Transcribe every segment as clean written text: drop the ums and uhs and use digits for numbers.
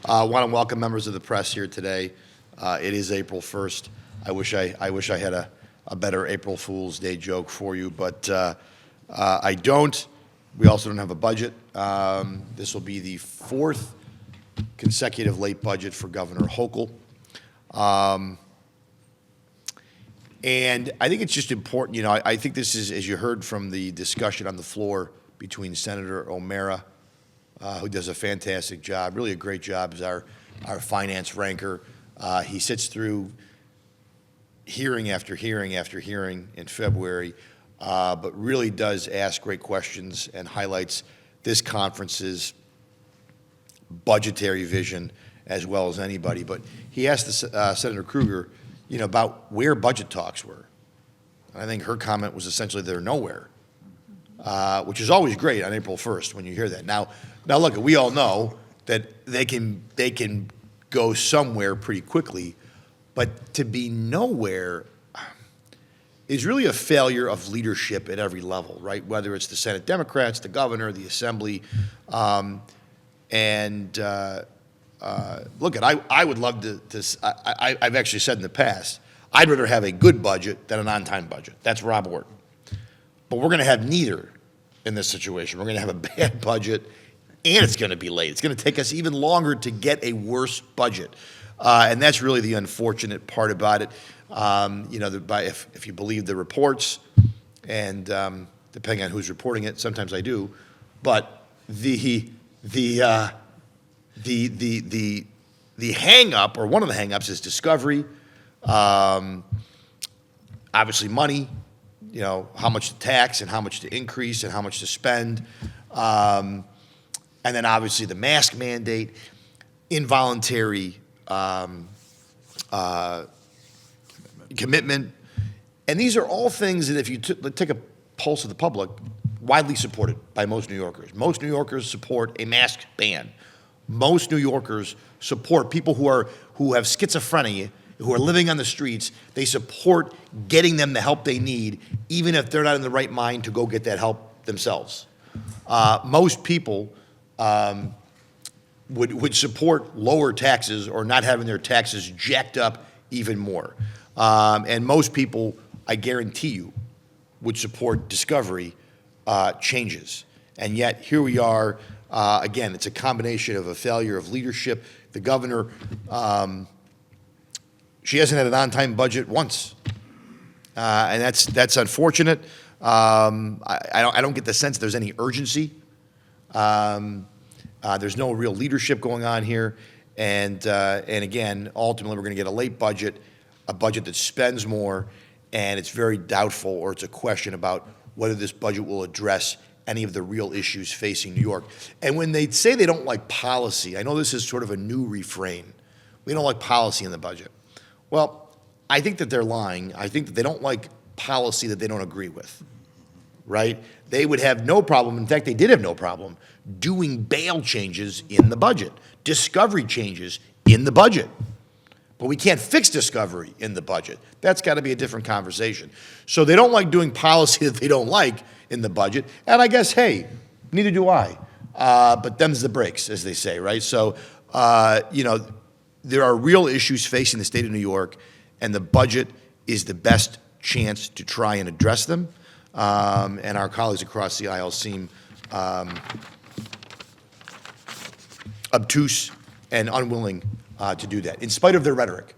Want to welcome members of the press here today. It is April 1st. I wish I had a better April Fool's Day joke for you, but I don't. We also don't have a budget. This will be the fourth consecutive late budget for Governor Hochul. And I think it's just important, I think this is, as you heard from the discussion on the floor between Senator O'Mara, who does a fantastic job, really a great job as our finance ranker. He sits through hearing after hearing after hearing in February, but really does ask great questions and highlights this conference's budgetary vision as well as anybody. But he asked Senator Krueger, about where budget talks were. And I think her comment was essentially they're nowhere, which is always great on April 1st when you hear that. Now look, we all know that they can go somewhere pretty quickly, but to be nowhere is really a failure of leadership at every level, right? Whether it's the Senate Democrats, the governor, the Assembly, look, I would love I've actually said in the past, I'd rather have a good budget than an on-time budget. That's Rob Orton. But we're going to have neither in this situation. We're going to have a bad budget, and it's going to be late. It's going to take us even longer to get a worse budget. And that's really the unfortunate part about it. If you believe the reports, and depending on who's reporting it, sometimes I do, but the hang-up, or one of the hang-ups, is discovery, obviously money, how much to tax and how much to increase and how much to spend, and then obviously the mask mandate, involuntary commitment. And these are all things that if you take a pulse of the public, widely supported by most New Yorkers. Most New Yorkers support a mask ban. Most New Yorkers support people who have schizophrenia, who are living on the streets. They support getting them the help they need, even if they're not in the right mind to go get that help themselves. Most people would support lower taxes or not having their taxes jacked up even more. And most people, I guarantee you, would support discovery changes. And yet here we are. Again, it's a combination of a failure of leadership. The governor, she hasn't had an on-time budget once, and that's unfortunate. I don't get the sense there's any urgency. There's no real leadership going on here, and again, ultimately, we're going to get a late budget, a budget that spends more, and it's very doubtful, or it's a question about whether this budget will address any of the real issues facing New York. And when they say they don't like policy, I know this is sort of a new refrain. We don't like policy in the budget. Well, I think that they're lying. I think that they don't like policy that they don't agree with, right? They would have no problem, in fact, they did have no problem, doing bail changes in the budget, discovery changes in the budget. But we can't fix discovery in the budget. That's got to be a different conversation. So they don't like doing policy that they don't like in the budget. And I guess, hey, neither do I. But them's the breaks, as they say, right? So, there are real issues facing the state of New York, and the budget is the best chance to try and address them. And our colleagues across the aisle seem obtuse and unwilling to do that, in spite of their rhetoric.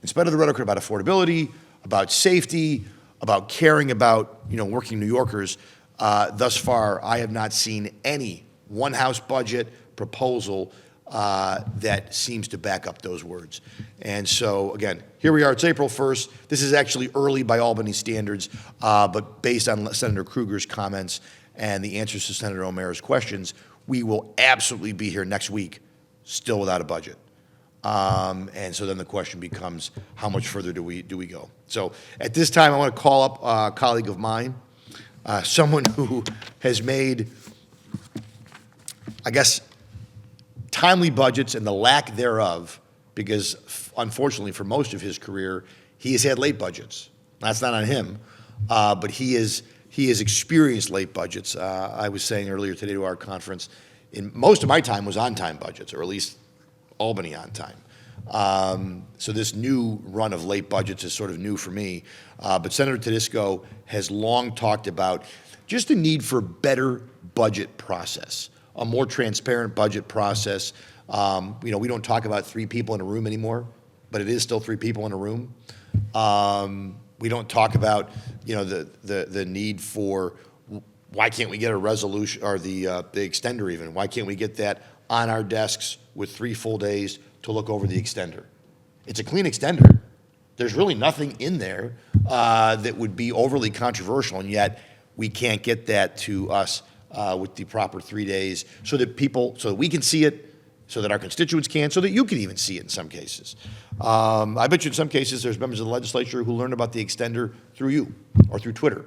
In spite of the rhetoric about affordability, about safety, about caring about working New Yorkers, thus far I have not seen any one-house budget proposal that seems to back up those words. And so, again, here we are. It's April 1st. This is actually early by Albany standards, but based on Senator Krueger's comments and the answers to Senator O'Mara's questions, we will absolutely be here next week, still without a budget. And so then the question becomes, how much further do we go? So at this time, I want to call up a colleague of mine, someone who has made, I guess, timely budgets and the lack thereof, because unfortunately for most of his career, he has had late budgets. That's not on him, but he has experienced late budgets. I was saying earlier today to our conference, in most of my time was on-time budgets, or at least Albany on time. So this new run of late budgets is sort of new for me. But Senator Tedisco has long talked about just the need for better budget process, a more transparent budget process. We don't talk about 3 people in a room anymore, but it is still 3 people in a room. We don't talk about, the need for why can't we get a resolution or the extender even? Why can't we get that on our desks with 3 full days to look over the extender? It's a clean extender. There's really nothing in there that would be overly controversial, and yet we can't get that to us with the proper 3 days so that we can see it, so that our constituents can, so that you can even see it in some cases. I bet you in some cases there's members of the legislature who learned about the extender through you or through Twitter.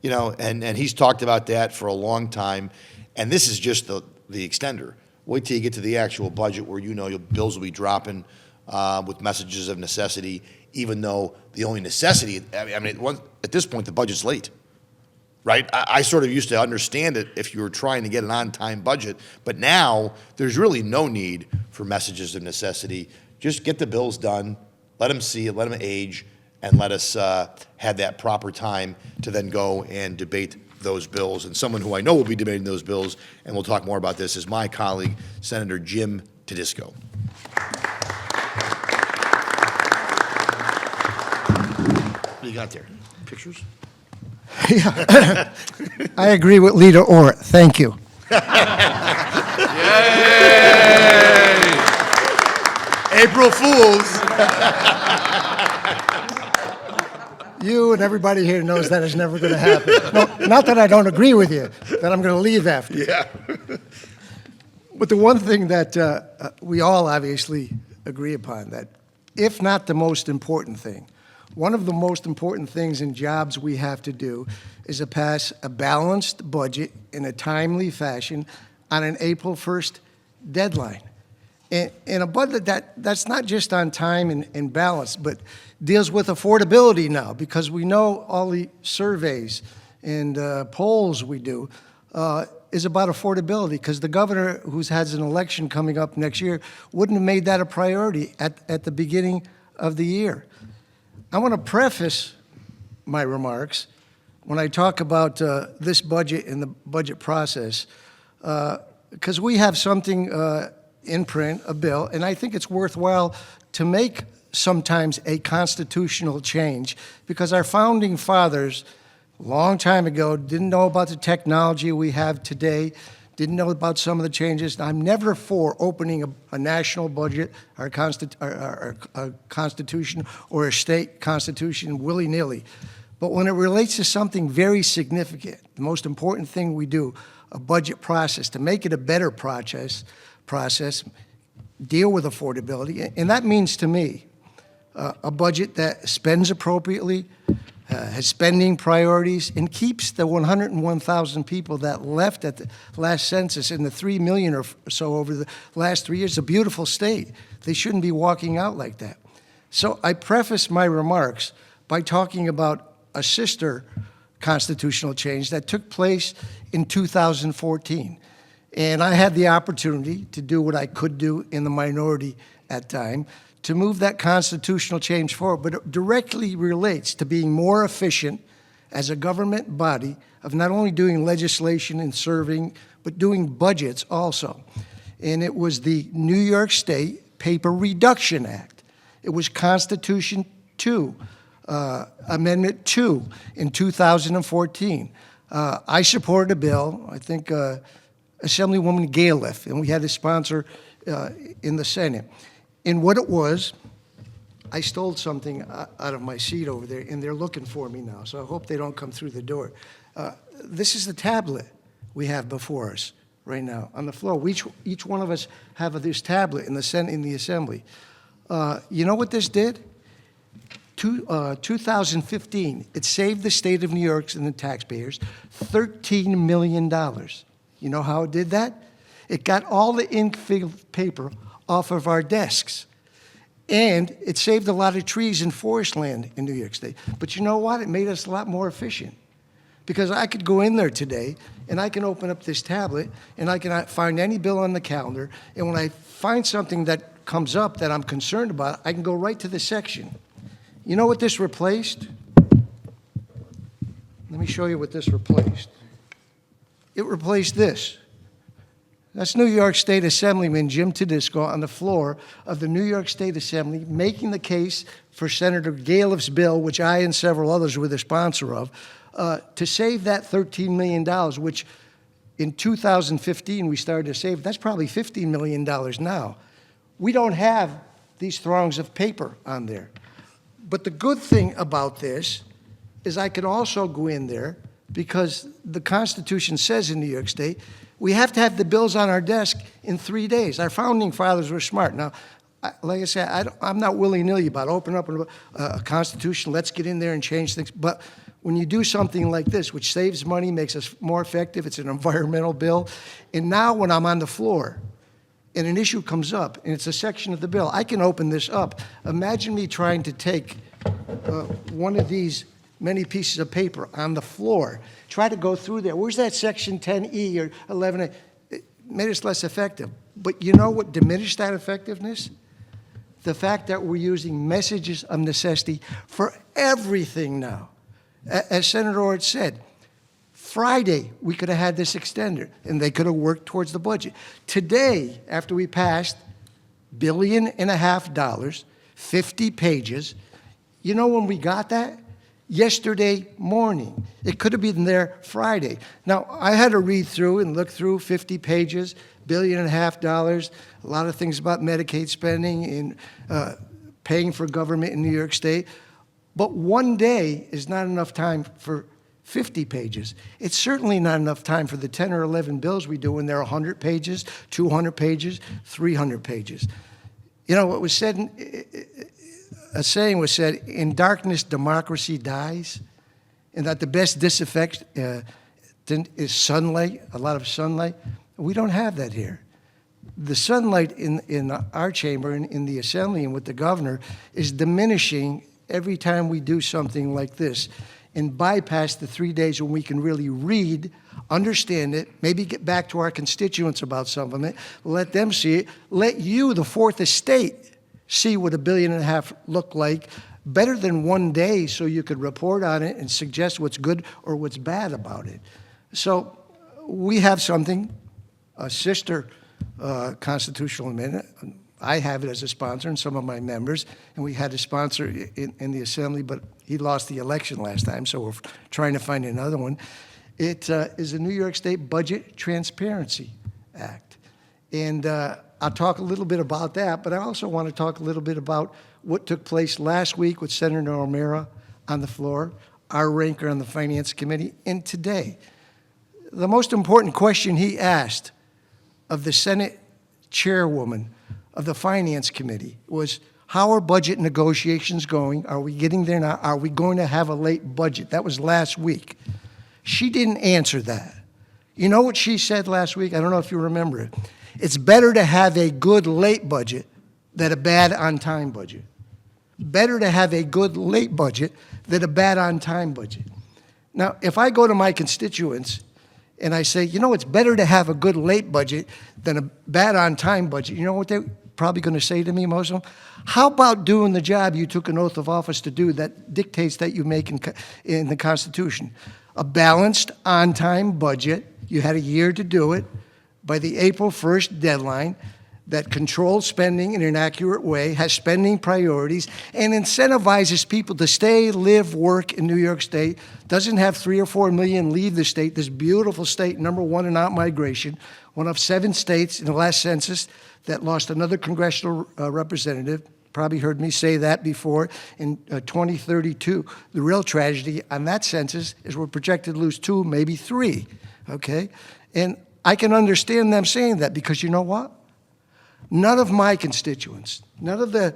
And he's talked about that for a long time, and this is just the extender. Wait till you get to the actual budget where your bills will be dropping with messages of necessity, even though the only necessity, at this point, the budget's late, right? I sort of used to understand it if you were trying to get an on-time budget, but now there's really no need for messages of necessity. Just get the bills done, let them see it, let them age, and let us have that proper time to then go and debate those bills. And someone who I know will be debating those bills, and we'll talk more about this, is my colleague, Senator Jim Tedisco. What do you got there? Pictures? Yeah. I agree with Leader Orr. Thank you. Yay! April Fools! You and everybody here knows that is never going to happen. No, not that I don't agree with you, that I'm going to leave after. Yeah. But the one thing that we all obviously agree upon, that if not the most important thing, one of the most important things in jobs we have to do is to pass a balanced budget in a timely fashion on an April 1st deadline. And a budget that's not just on time and balance, but deals with affordability now, because we know all the surveys and polls we do is about affordability, because the governor, who has an election coming up next year, wouldn't have made that a priority at the beginning of the year. I want to preface my remarks when I talk about this budget and the budget process, because we have something in print, a bill, and I think it's worthwhile to make sometimes a constitutional change, because our founding fathers, a long time ago, didn't know about the technology we have today, didn't know about some of the changes. I'm never for opening a national budget, our constitution, or a state constitution willy-nilly. But when it relates to something very significant, the most important thing we do, a budget process, to make it a better process, deal with affordability, and that means to me a budget that spends appropriately, has spending priorities, and keeps the 101,000 people that left at the last census and the 3 million or so over the last 3 years. A beautiful state. They shouldn't be walking out like that. So I preface my remarks by talking about a sister constitutional change that took place in 2014. And I had the opportunity to do what I could do in the minority at time, to move that constitutional change forward, but it directly relates to being more efficient as a government body of not only doing legislation and serving, but doing budgets also. And it was the New York State Paper Reduction Act. It was Constitution 2, Amendment 2 in 2014. I supported a bill, I think Assemblywoman Galiff, and we had a sponsor in the Senate. And what it was, I stole something out of my seat over there, and they're looking for me now, so I hope they don't come through the door. This is the tablet we have before us right now on the floor. Each one of us have this tablet in the Senate, in the Assembly. You know what this did? 2015, it saved the state of New York and the taxpayers $13 million. You know how it did that? It got all the ink-filled paper off of our desks. And it saved a lot of trees and forest land in New York State. But you know what? It made us a lot more efficient. Because I could go in there today, and I can open up this tablet, and I can find any bill on the calendar, and when I find something that comes up that I'm concerned about, I can go right to the section. You know what this replaced? Let me show you what this replaced. It replaced this. That's New York State Assemblyman Jim Tedisco on the floor of the New York State Assembly making the case for Senator Galiff's bill, which I and several others were the sponsor of, to save that $13 million, which in 2015 we started to save. That's probably $15 million now. We don't have these throngs of paper on there. But the good thing about this is I can also go in there because the Constitution says in New York State, we have to have the bills on our desk in 3 days. Our founding fathers were smart. Now, like I said, I'm not willy-nilly about opening up a Constitution, let's get in there and change things. But when you do something like this, which saves money, makes us more effective, it's an environmental bill, and now when I'm on the floor and an issue comes up and it's a section of the bill, I can open this up. Imagine me trying to take one of these many pieces of paper on the floor, try to go through there. Where's that section 10E or 11A? It made us less effective. But you know what diminished that effectiveness? The fact that we're using messages of necessity for everything now. As Senator Ort said, Friday we could have had this extended and they could have worked towards the budget. Today, after we passed $1.5 billion, 50 pages, you know when we got that? Yesterday morning. It could have been there Friday. Now, I had to read through and look through 50 pages, $1.5 billion, a lot of things about Medicaid spending and paying for government in New York State. But one day is not enough time for 50 pages. It's certainly not enough time for the 10 or 11 bills we do when they're 100 pages, 200 pages, 300 pages. You know, what was said, a saying was said, in darkness, democracy dies, and that the best disinfectant is sunlight, a lot of sunlight. We don't have that here. The sunlight in our chamber, in the assembly and with the governor, is diminishing every time we do something like this and bypass the 3 days when we can really read, understand it, maybe get back to our constituents about some of it, let them see it, let you, the Fourth Estate, see what $1.5 billion looked like, better than 1 day so you could report on it and suggest what's good or what's bad about it. So we have something, a sister constitutional amendment. I have it as a sponsor and some of my members, and we had a sponsor in the assembly, but he lost the election last time, so we're trying to find another one. It is a New York State Budget Transparency Act. And I'll talk a little bit about that, but I also want to talk a little bit about what took place last week with Senator O'Meara on the floor, our ranker on the Finance Committee, and today. The most important question he asked of the Senate chairwoman of the Finance Committee was, how are budget negotiations going? Are we getting there now? Are we going to have a late budget? That was last week. She didn't answer that. You know what she said last week? I don't know if you remember it. It's better to have a good late budget than a bad on-time budget. Better to have a good late budget than a bad on-time budget. Now, if I go to my constituents and I say, you know, it's better to have a good late budget than a bad on-time budget, you know what they're probably going to say to me, most of them? How about doing the job you took an oath of office to do that dictates that you make in the Constitution? A balanced on-time budget, you had a year to do it, by the April 1st deadline, that controls spending in an accurate way, has spending priorities, and incentivizes people to stay, live, work in New York State, doesn't have 3 or 4 million leave the state, this beautiful state, #1 in out-migration, one of 7 states in the last census that lost another congressional representative. Probably heard me say that before. In 2032, the real tragedy on that census is we're projected to lose 2, maybe 3, okay? And I can understand them saying that because you know what? None of my constituents, none of the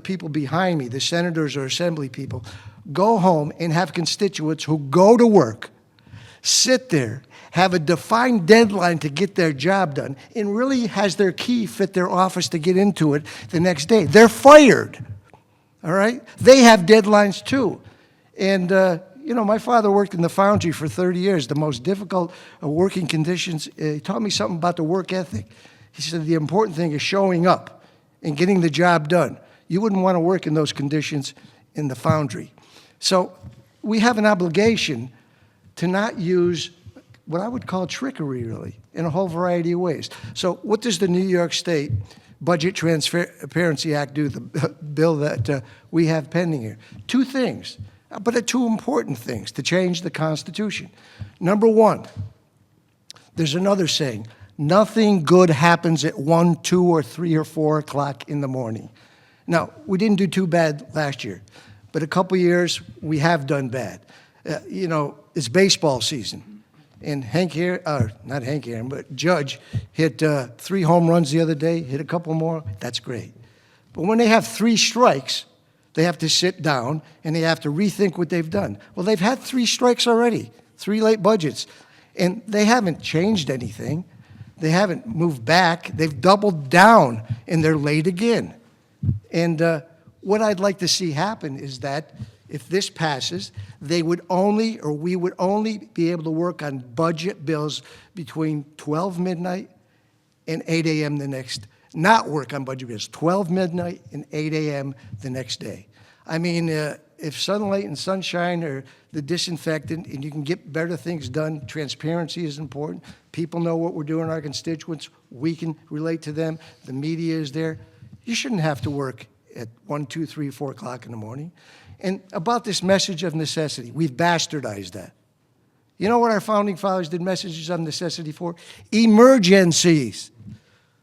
people behind me, the senators or assembly people, go home and have constituents who go to work, sit there, have a defined deadline to get their job done, and really has their key fit their office to get into it the next day. They're fired, all right? They have deadlines too. And, my father worked in the foundry for 30 years, the most difficult working conditions. He taught me something about the work ethic. He said the important thing is showing up and getting the job done. You wouldn't want to work in those conditions in the foundry. So we have an obligation to not use what I would call trickery, really, in a whole variety of ways. So what does the New York State Budget Transparency Act do, the bill that we have pending here? Two things, but they're two important things to change the Constitution. Number one, there's another saying, nothing good happens at 1, 2, or 3, or 4 o'clock in the morning. Now, we didn't do too bad last year, but a couple years we have done bad. It's baseball season. And not Hank Aaron, but Judge hit 3 home runs the other day, hit a couple more. That's great. But when they have 3 strikes, they have to sit down and they have to rethink what they've done. Well, they've had 3 strikes already, 3 late budgets, and they haven't changed anything. They haven't moved back. They've doubled down, and they're late again. And what I'd like to see happen is that if this passes, we would only be able to work on budget bills between 12 midnight and 8 a.m. the next, not work on budget bills, 12 midnight and 8 a.m. the next day. I mean, if sunlight and sunshine are the disinfectant and you can get better things done, transparency is important. People know what we're doing, our constituents, we can relate to them, the media is there. You shouldn't have to work at 1, 2, 3, 4 o'clock in the morning. And about this message of necessity, we've bastardized that. You know what our founding fathers did messages of necessity for? Emergencies,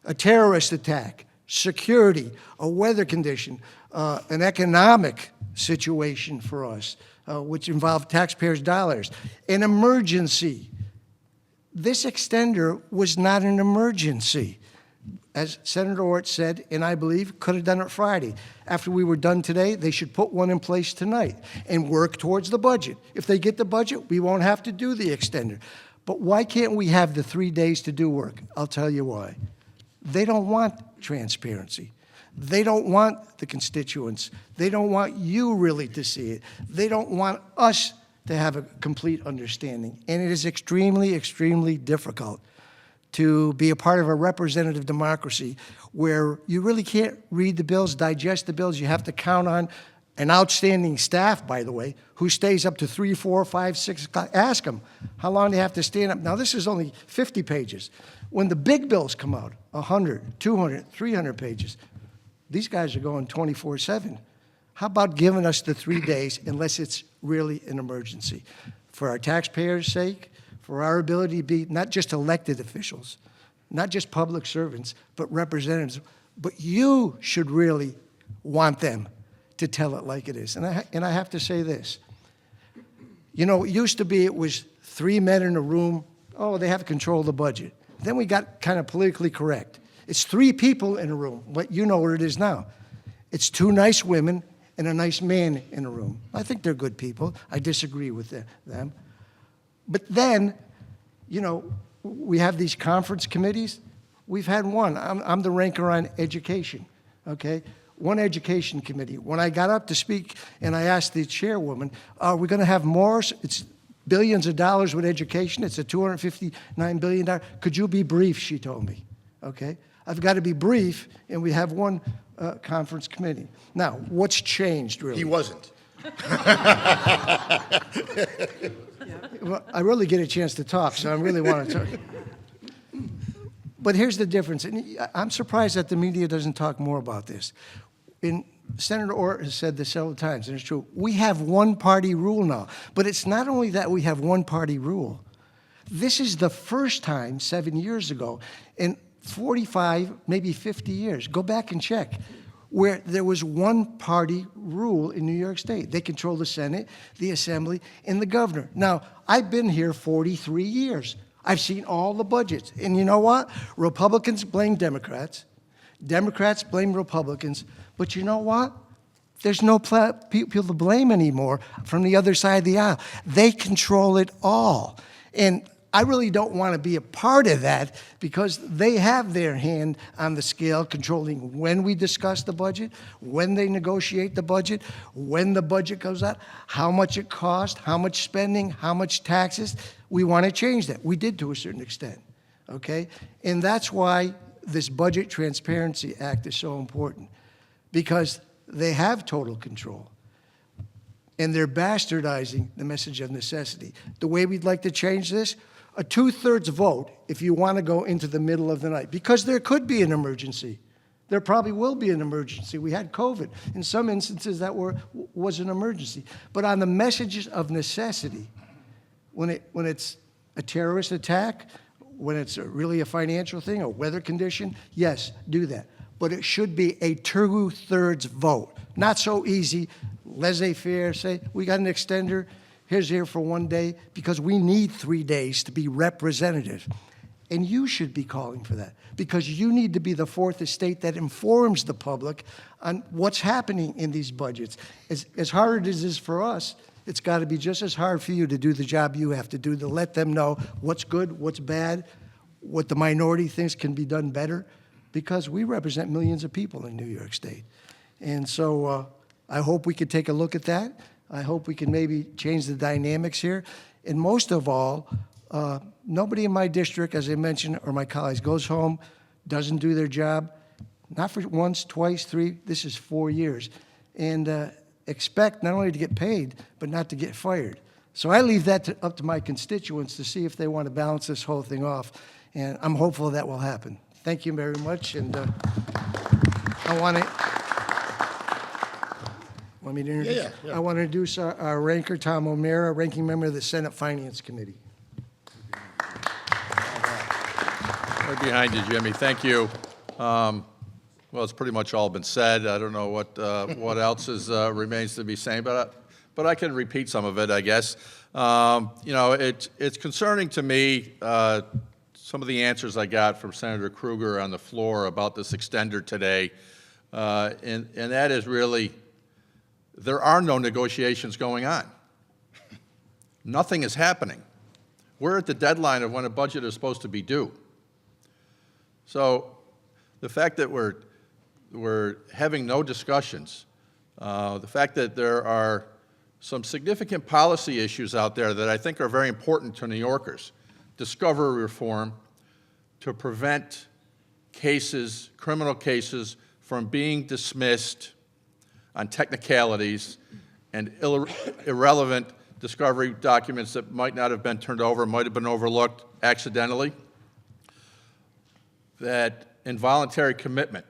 a terrorist attack, security, a weather condition, an economic situation for us, which involved taxpayers' dollars, an emergency. This extender was not an emergency. As Senator Ort said, and I believe, could have done it Friday. After we were done today, they should put one in place tonight and work towards the budget. If they get the budget, we won't have to do the extender. But why can't we have the 3 days to do work? I'll tell you why. They don't want transparency. They don't want the constituents. They don't want you really to see it. They don't want us to have a complete understanding. And it is extremely, extremely difficult to be a part of a representative democracy where you really can't read the bills, digest the bills. You have to count on an outstanding staff, by the way, who stays up to 3, 4, 5, 6 o'clock. Ask them how long they have to stand up. Now, this is only 50 pages. When the big bills come out, 100, 200, 300 pages, these guys are going 24/7. How about giving us the 3 days unless it's really an emergency? For our taxpayers' sake, for our ability to be not just elected officials, not just public servants, but representatives. But you should really want them to tell it like it is. And I have to say this. It used to be it was 3 men in a room. Oh, they have control of the budget. Then we got kind of politically correct. It's 3 people in a room. But you know where it is now. It's 2 nice women and a nice man in a room. I think they're good people. I disagree with them. But then, we have these conference committees. We've had one. I'm the ranker on education, okay? One education committee. When I got up to speak and I asked the chairwoman, are we going to have more? It's billions of dollars with education. It's a $259 billion. Could you be brief, she told me, okay? I've got to be brief, and we have one conference committee. Now, what's changed, really? He wasn't. Well, I really get a chance to talk, so I really want to talk. But here's the difference, and I'm surprised that the media doesn't talk more about this. Senator Ort has said this several times, and it's true. We have one-party rule now, but it's not only that we have one-party rule. This is the first time 7 years ago in 45, maybe 50 years, go back and check, where there was one-party rule in New York State. They control the Senate, the Assembly, and the governor. Now, I've been here 43 years. I've seen all the budgets. And you know what? Republicans blame Democrats. Democrats blame Republicans. But you know what? There's no people to blame anymore from the other side of the aisle. They control it all. And I really don't want to be a part of that because they have their hand on the scale controlling when we discuss the budget, when they negotiate the budget, when the budget goes out, how much it costs, how much spending, how much taxes. We want to change that. We did to a certain extent, okay? And that's why this Budget Transparency Act is so important, because they have total control. And they're bastardizing the message of necessity. The way we'd like to change this, a 2/3 vote if you want to go into the middle of the night, because there could be an emergency. There probably will be an emergency. We had COVID. In some instances, that was an emergency. But on the messages of necessity, when it's a terrorist attack, when it's really a financial thing, a weather condition, yes, do that. But it should be a 2/3 vote. Not so easy, laissez-faire, say, we got an extender, here's here for 1 day, because we need 3 days to be representative. And you should be calling for that, because you need to be the fourth estate that informs the public on what's happening in these budgets. As hard as it is for us, it's got to be just as hard for you to do the job you have to do, to let them know what's good, what's bad, what the minority thinks can be done better, because we represent millions of people in New York State. And so I hope we could take a look at that. I hope we can maybe change the dynamics here. And most of all, nobody in my district, as I mentioned, or my colleagues, goes home, doesn't do their job, not for once, twice, three, this is 4 years. And expect not only to get paid, but not to get fired. So I leave that up to my constituents to see if they want to balance this whole thing off. And I'm hopeful that will happen. Thank you very much. And I want to... Want me to introduce? Yeah. I want to introduce our ranker, Tom O'Meara, ranking member of the Senate Finance Committee. Right behind you, Jimmy. Thank you. Well, it's pretty much all been said. I don't know what else remains to be said, but I can repeat some of it, I guess. You know, it's concerning to me, some of the answers I got from Senator Krueger on the floor about this extender today, and that is really, there are no negotiations going on. Nothing is happening. We're at the deadline of when a budget is supposed to be due. So the fact that we're having no discussions, the fact that there are some significant policy issues out there that I think are very important to New Yorkers, discovery reform to prevent cases, criminal cases, from being dismissed on technicalities and irrelevant discovery documents that might not have been turned over, might have been overlooked accidentally. That involuntary commitment,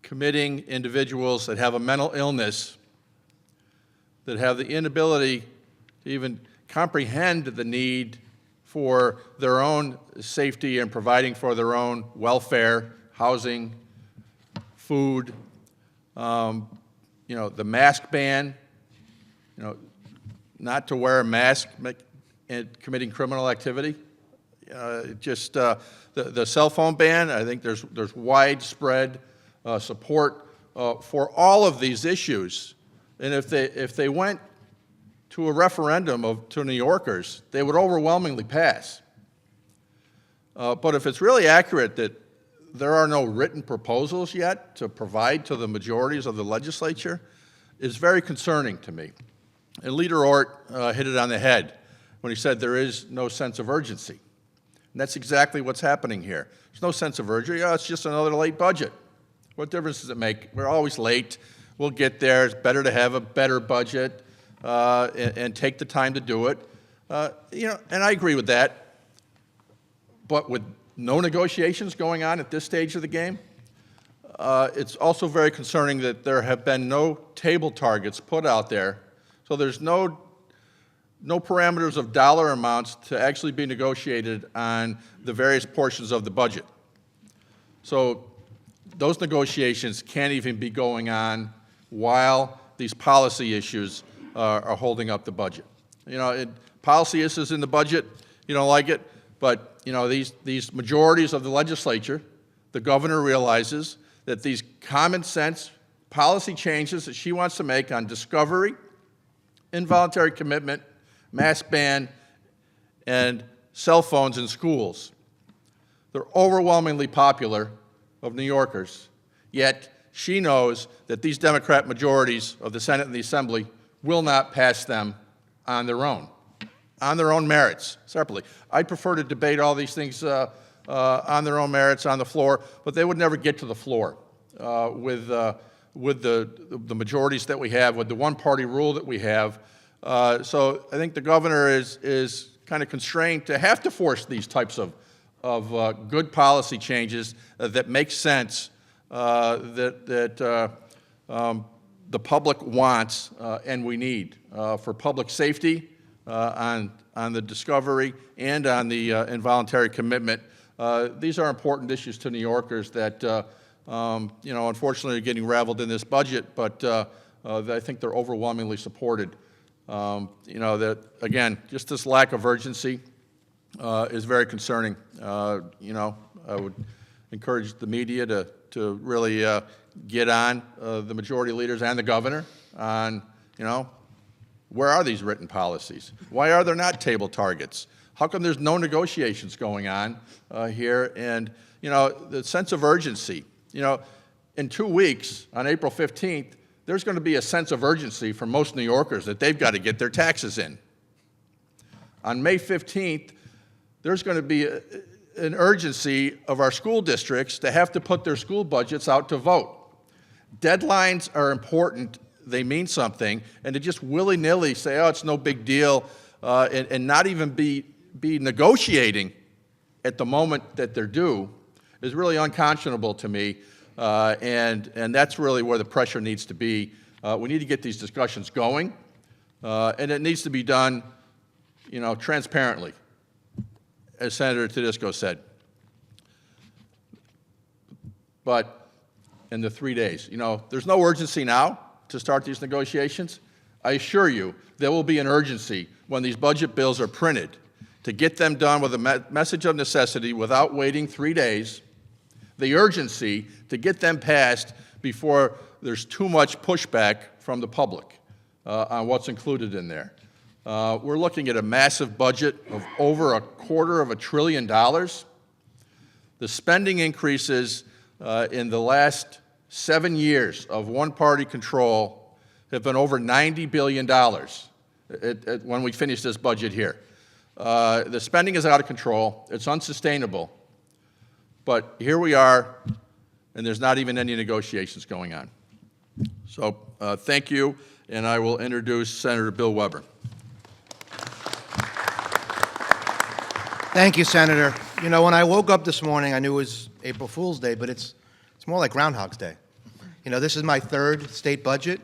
committing individuals that have a mental illness, that have the inability to even comprehend the need for their own safety and providing for their own welfare, housing, food, you know, the mask ban, you know, not to wear a mask and committing criminal activity. The cell phone ban, I think there's widespread support for all of these issues. And if they went to a referendum to New Yorkers, they would overwhelmingly pass. But if it's really accurate that there are no written proposals yet to provide to the majorities of the legislature, it's very concerning to me. And Leader Ort hit it on the head when he said there is no sense of urgency. And that's exactly what's happening here. There's no sense of urgency. Oh, it's just another late budget. What difference does it make? We're always late. We'll get there. It's better to have a better budget and take the time to do it. You know, and I agree with that. But with no negotiations going on at this stage of the game, it's also very concerning that there have been no table targets put out there. So there's no parameters of dollar amounts to actually be negotiated on the various portions of the budget. So those negotiations can't even be going on while these policy issues are holding up the budget. You know, policy issues in the budget, you don't like it, but you know, these majorities of the legislature, the governor realizes that these common sense policy changes that she wants to make on discovery, involuntary commitment, mask ban, and cell phones in schools. They're overwhelmingly popular of New Yorkers, yet she knows that these Democrat majorities of the Senate and the Assembly will not pass them on their own merits, separately. I'd prefer to debate all these things on their own merits on the floor, but they would never get to the floor with the majorities that we have, with the one-party rule that we have. So I think the governor is kind of constrained to have to force these types of good policy changes that make sense, that the public wants and we need for public safety on the discovery and on the involuntary commitment. These are important issues to New Yorkers that, unfortunately are getting raveled in this budget, but I think they're overwhelmingly supported. That, again, just this lack of urgency is very concerning. I would encourage the media to really get on the majority leaders and the governor on, where are these written policies? Why are there not table targets? How come there's no negotiations going on here? And, the sense of urgency. In 2 weeks, on April 15th, there's going to be a sense of urgency for most New Yorkers that they've got to get their taxes in. On May 15th, there's going to be an urgency of our school districts to have to put their school budgets out to vote. Deadlines are important. They mean something. And to just willy-nilly say, oh, it's no big deal, and not even be negotiating at the moment that they're due is really unconscionable to me. And that's really where the pressure needs to be. We need to get these discussions going, and it needs to be done, transparently, as Senator Tedisco said. But in the 3 days, there's no urgency now to start these negotiations. I assure you there will be an urgency when these budget bills are printed to get them done with a message of necessity without waiting 3 days, the urgency to get them passed before there's too much pushback from the public on what's included in there. We're looking at a massive budget of over $250 billion. The spending increases in the last 7 years of one-party control have been over $90 billion when we finish this budget here. The spending is out of control. It's unsustainable. But here we are, and there's not even any negotiations going on. So thank you, and I will introduce Senator Bill Weber. Thank you, Senator. When I woke up this morning, I knew it was April Fool's Day, but it's more like Groundhog's Day. This is my third state budget,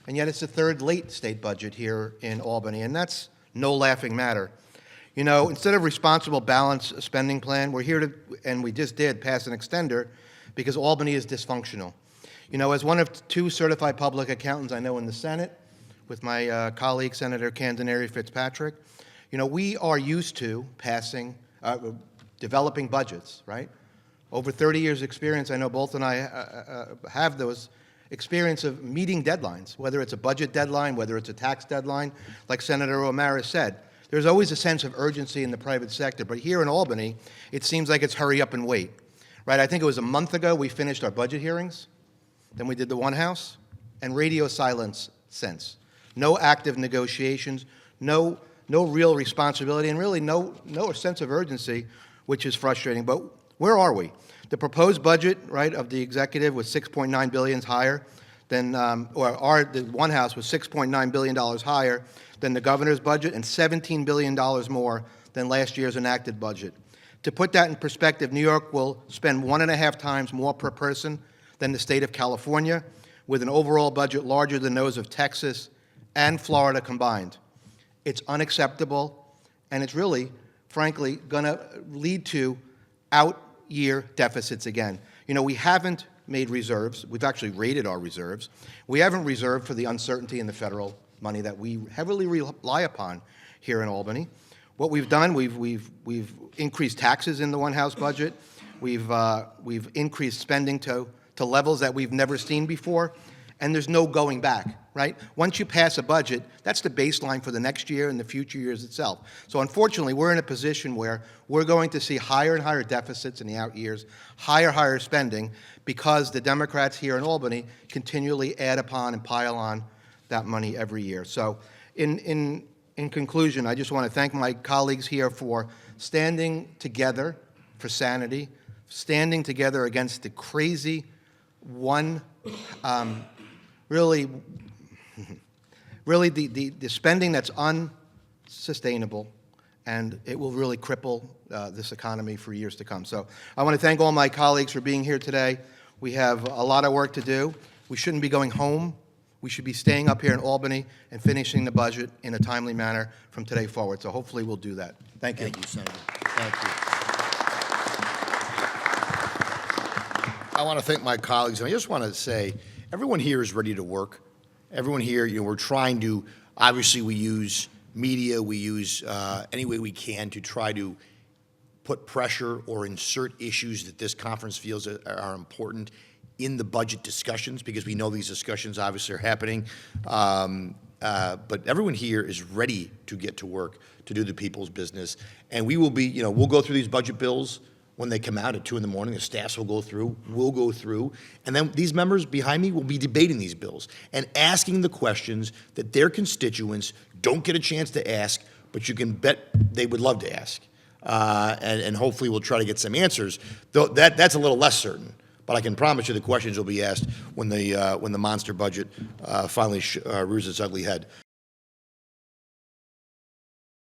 and yet it's the third late state budget here in Albany, and that's no laughing matter. Instead of responsible balanced spending plan, we're here to, and we just did, pass an extender because Albany is dysfunctional. As one of 2 certified public accountants I know in the Senate, with my colleague, Senator Candaneri Fitzpatrick, we are used to developing budgets, right? Over 30 years' experience, I know both and I have those experience of meeting deadlines, whether it's a budget deadline, whether it's a tax deadline, like Senator O'Mara said. There's always a sense of urgency in the private sector, but here in Albany, it seems like it's hurry up and wait, right? I think it was a month ago we finished our budget hearings, then we did the One House, and radio silence since. No active negotiations, no real responsibility, and really no sense of urgency, which is frustrating. But where are we? The proposed budget, right, of the executive was $6.9 billion higher than, the One House was $6.9 billion higher than the governor's budget and $17 billion more than last year's enacted budget. To put that in perspective, New York will spend 1.5 times more per person than the state of California, with an overall budget larger than those of Texas and Florida combined. It's unacceptable, and it's really, frankly, going to lead to out-year deficits again. We haven't made reserves. We've actually rated our reserves. We haven't reserved for the uncertainty in the federal money that we heavily rely upon here in Albany. What we've done, we've increased taxes in the One House budget. We've increased spending to levels that we've never seen before, and there's no going back, right? Once you pass a budget, that's the baseline for the next year and the future years itself. So unfortunately, we're in a position where we're going to see higher and higher deficits in the out years, higher spending, because the Democrats here in Albany continually add upon and pile on that money every year. So in conclusion, I just want to thank my colleagues here for standing together for sanity, standing together against the crazy really the spending that's unsustainable, and it will really cripple this economy for years to come. So I want to thank all my colleagues for being here today. We have a lot of work to do. We shouldn't be going home. We should be staying up here in Albany and finishing the budget in a timely manner from today forward. So hopefully we'll do that. Thank you. Thank you, Senator. Thank you. I want to thank my colleagues, and I just want to say, everyone here is ready to work. Everyone here, we're trying to, obviously we use media, we use any way we can to try to put pressure or insert issues that this conference feels are important in the budget discussions, because we know these discussions obviously are happening. But everyone here is ready to get to work, to do the people's business. And we will be, we'll go through these budget bills when they come out at 2 in the morning. The staffs will go through, we'll go through. And then these members behind me will be debating these bills and asking the questions that their constituents don't get a chance to ask, but you can bet they would love to ask. And hopefully we'll try to get some answers, though that's a little less certain. But I can promise you the questions will be asked when the monster budget finally rears its ugly head.